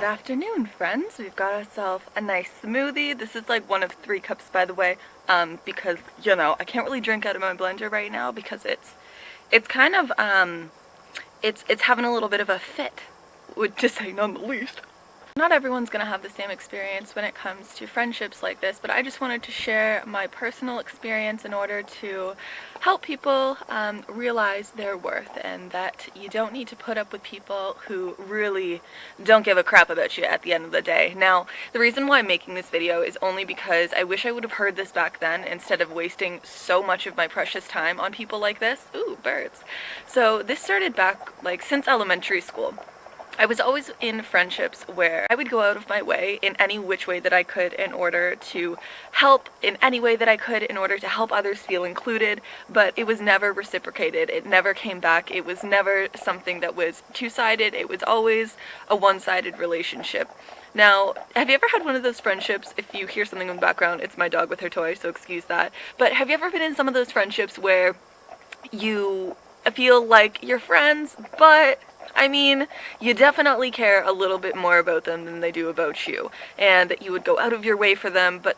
afternoon, friends. We've got ourselves a nice smoothie. This is like one of 3 cups, by the way, because, I can't really drink out of my blender right now because it's kind of, it's having a little bit of a fit, to say none the least. Not everyone's gonna have the same experience when it comes to friendships like this, but I just wanted to share my personal experience in order to help people realize their worth and that you don't need to put up with people who really don't give a crap about you at the end of the day. Now, the reason why I'm making this video is only because I wish I would have heard this back then instead of wasting so much of my precious time on people like this. Ooh, birds. So this started back since elementary school. I was always in friendships where I would go out of my way in any which way that I could in order to help in any way that I could in order to help others feel included, but it was never reciprocated. It never came back. It was never something that was two-sided. It was always a one-sided relationship. Now, have you ever had one of those friendships, if you hear something in the background, it's my dog with her toy, so excuse that, but have you ever been in some of those friendships where you feel like you're friends, but you definitely care a little bit more about them than they do about you, and that you would go out of your way for them, but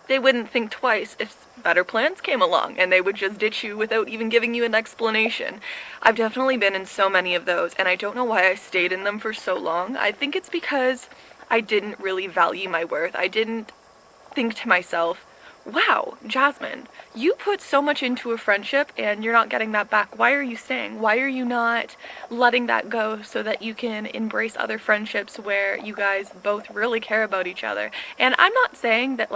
they wouldn't think twice if better plans came along, and they would just ditch you without even giving you an explanation. I've definitely been in so many of those, and I don't know why I stayed in them for so long. I think it's because I didn't really value my worth. I didn't think to myself, wow, Jasmine, you put so much into a friendship and you're not getting that back. Why are you staying? Why are you not letting that go so that you can embrace other friendships where you guys both really care about each other? And I'm not saying that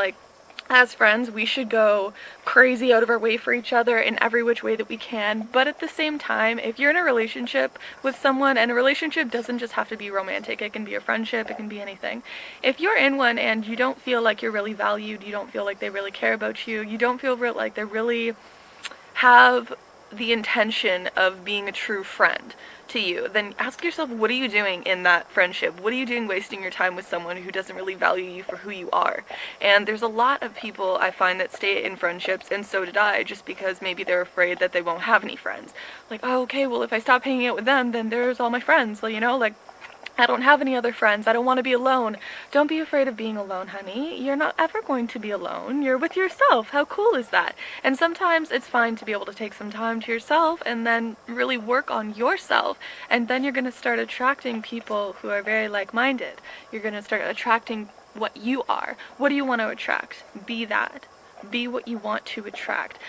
as friends we should go crazy out of our way for each other in every which way that we can, but at the same time, if you're in a relationship with someone, and a relationship doesn't just have to be romantic, it can be a friendship, it can be anything. If you're in one and you don't feel like you're really valued, you don't feel like they really care about you, you don't feel like they really have the intention of being a true friend to you, then ask yourself, what are you doing in that friendship? What are you doing wasting your time with someone who doesn't really value you for who you are? And there's a lot of people I find that stay in friendships, and so did I, just because maybe they're afraid that they won't have any friends. Oh, okay, well, if I stop hanging out with them, then there's all my friends, I don't have any other friends. I don't want to be alone. Don't be afraid of being alone, honey. You're not ever going to be alone. You're with yourself. How cool is that? And sometimes it's fine to be able to take some time to yourself and then really work on yourself. And then you're going to start attracting people who are very like-minded. You're going to start attracting what you are. What do you want to attract? Be that. Be what you want to attract.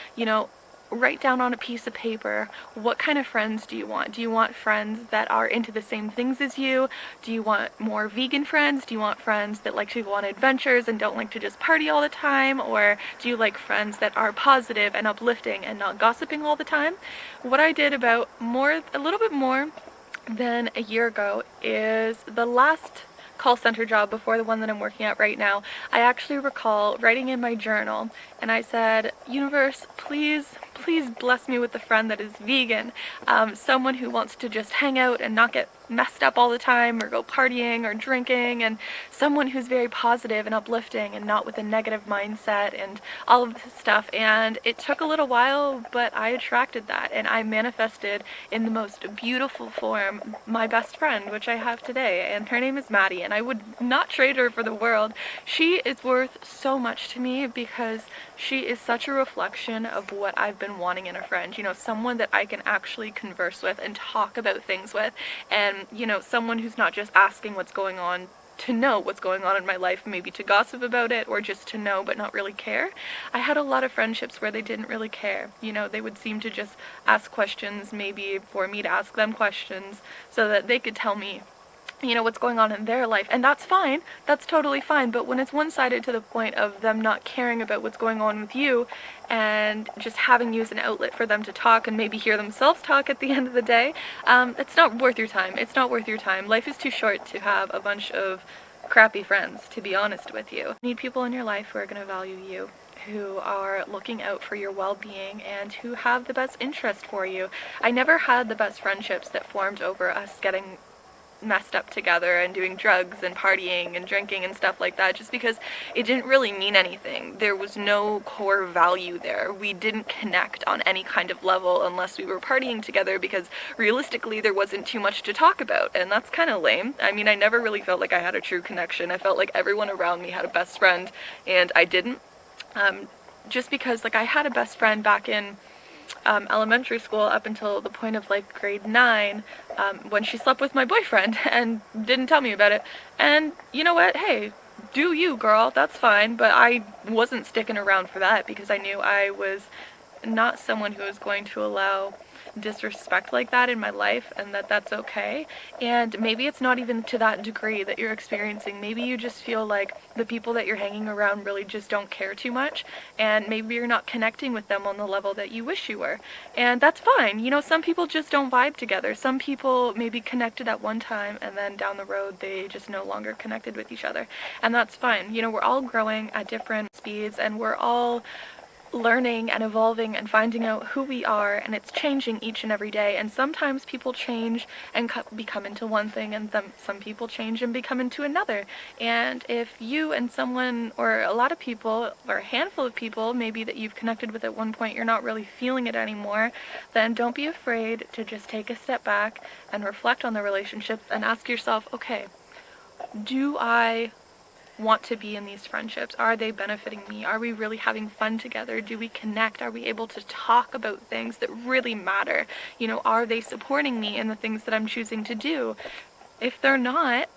Write down on a piece of paper, what kind of friends do you want? Do you want friends that are into the same things as you? Do you want more vegan friends? Do you want friends that like to go on adventures and don't like to just party all the time? Or do you like friends that are positive and uplifting and not gossiping all the time? What I did about a little bit more than a year ago is the last call center job before the one that I'm working at right now. I actually recall writing in my journal, and I said, universe, please bless me with a friend that is vegan, someone who wants to just hang out and not get messed up all the time or go partying or drinking, and someone who's very positive and uplifting and not with a negative mindset and all of this stuff. And it took a little while, but I attracted that, and I manifested in the most beautiful form my best friend, which I have today, and her name is Maddie, and I would not trade her for the world. She is worth so much to me because she is such a reflection of what I've been wanting in a friend. Someone that I can actually converse with and talk about things with, and someone who's not just asking what's going on to know what's going on in my life, maybe to gossip about it or just to know but not really care. I had a lot of friendships where they didn't really care. They would seem to just ask questions, maybe for me to ask them questions so that they could tell me what's going on in their life, and that's fine, that's totally fine. But when it's one-sided to the point of them not caring about what's going on with you and just having you as an outlet for them to talk and maybe hear themselves talk at the end of the day, it's not worth your time. It's not worth your time. Life is too short to have a bunch of crappy friends, to be honest with you. You need people in your life who are going to value you, who are looking out for your well-being, and who have the best interest for you. I never had the best friendships that formed over us getting messed up together and doing drugs and partying and drinking and stuff like that, just because it didn't really mean anything. There was no core value there. We didn't connect on any kind of level unless we were partying together, because realistically there wasn't too much to talk about, and that's kind of lame. I mean, I never really felt like I had a true connection. I felt like everyone around me had a best friend, and I didn't. Just because, like, I had a best friend back in elementary school up until the point of like grade 9, when she slept with my boyfriend and didn't tell me about it. And you know what? Hey, do you, girl, that's fine, but I wasn't sticking around for that, because I knew I was not someone who was going to allow disrespect like that in my life, and that that's okay. And maybe it's not even to that degree that you're experiencing. Maybe you just feel like the people that you're hanging around really just don't care too much, and maybe you're not connecting with them on the level that you wish you were. And that's fine. You know, some people just don't vibe together. Some people maybe connected at one time, and then down the road they just no longer connected with each other. And that's fine. You know, we're all growing at different speeds, and we're all learning and evolving and finding out who we are, and it's changing each and every day. And sometimes people change and become into one thing, and some people change and become into another. And if you and someone, or a lot of people, or a handful of people maybe that you've connected with at one point, you're not really feeling it anymore, then don't be afraid to just take a step back and reflect on the relationships and ask yourself, okay, do I want to be in these friendships? Are they benefiting me? Are we really having fun together? Do we connect? Are we able to talk about things that really matter? You know, are they supporting me in the things that I'm choosing to do? If they're not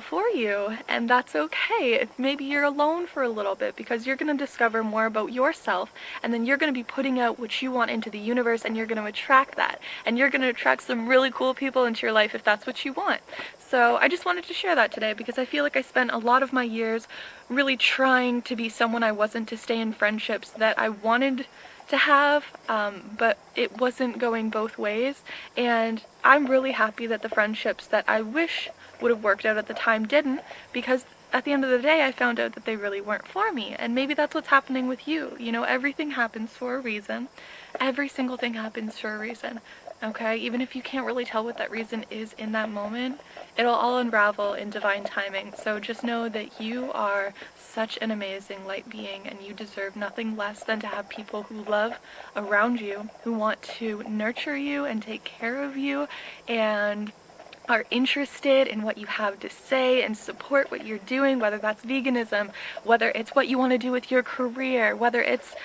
for you, and that's okay. If maybe you're alone for a little bit, because you're going to discover more about yourself, and then you're going to be putting out what you want into the universe, and you're going to attract that, and you're going to attract some really cool people into your life if that's what you want. So I just wanted to share that today, because I feel like I spent a lot of my years really trying to be someone I wasn't, to stay in friendships that I wanted to have, but it wasn't going both ways. And I'm really happy that the friendships that I wish would have worked out at the time didn't, because at the end of the day I found out that they really weren't for me. And maybe that's what's happening with you. You know, everything happens for a reason. Every single thing happens for a reason. Okay, even if you can't really tell what that reason is in that moment, it'll all unravel in divine timing. So just know that you are such an amazing light being, and you deserve nothing less than to have people who love around you, who want to nurture you and take care of you, and are interested in what you have to say and support what you're doing, whether that's veganism, whether it's what you want to do with your career, whether it's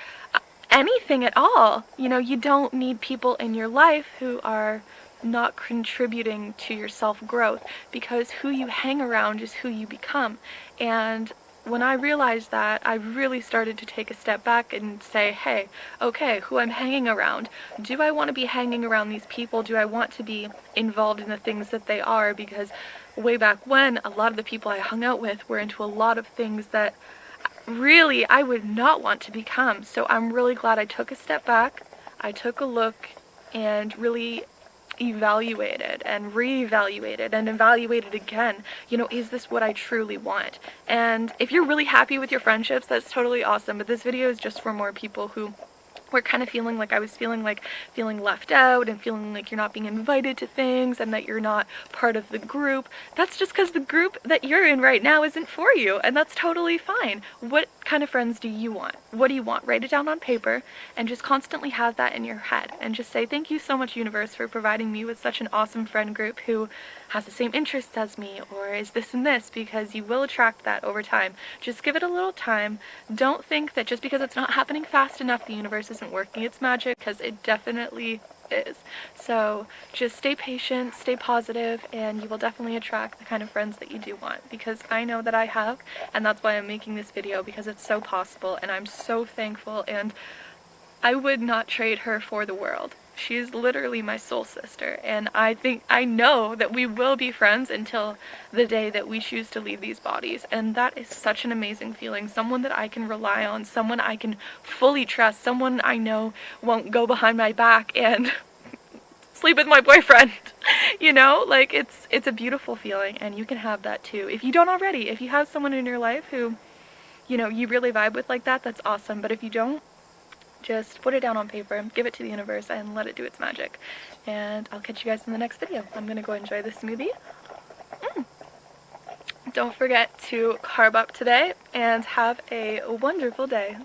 anything at all. You know, you don't need people in your life who are not contributing to your self-growth, because who you hang around is who you become. And when I realized that, I really started to take a step back and say, hey, okay, who I'm hanging around, do I want to be hanging around these people? Do I want to be involved in the things that they are? Because way back when, a lot of the people I hung out with were into a lot of things that really I would not want to become. So I'm really glad I took a step back, I took a look, and really evaluated and reevaluated and evaluated again. You know, is this what I truly want? And if you're really happy with your friendships, that's totally awesome. But this video is just for more people who were kind of feeling like I was feeling left out, and feeling like you're not being invited to things, and that you're not part of the group. That's just because the group that you're in right now isn't for you, and that's totally fine. What kind of friends do you want? What do you want? Write it down on paper, and just constantly have that in your head, and just say, thank you so much, universe, for providing me with such an awesome friend group who has the same interests as me, or is this and this, because you will attract that over time. Just give it a little time. Don't think that just because it's not happening fast enough, the universe isn't working its magic, because it definitely is. So just stay patient, stay positive, and you will definitely attract the kind of friends that you do want, because I know that I have, and that's why I'm making this video, because it's so possible, and I'm so thankful, and I would not trade her for the world. She is literally my soul sister, and I know that we will be friends until the day that we choose to leave these bodies, and that is such an amazing feeling. Someone that I can rely on, someone I can fully trust, someone I know won't go behind my back and sleep with my boyfriend. You know, like, it's a beautiful feeling, and you can have that too. If you don't already, if you have someone in your life who, you know, you really vibe with like that, that's awesome. But if you don't, Just put it down on paper, give it to the universe, and let it do its magic. And I'll catch you guys in the next video. I'm gonna go enjoy this smoothie. Don't forget to carb up today and have a wonderful day.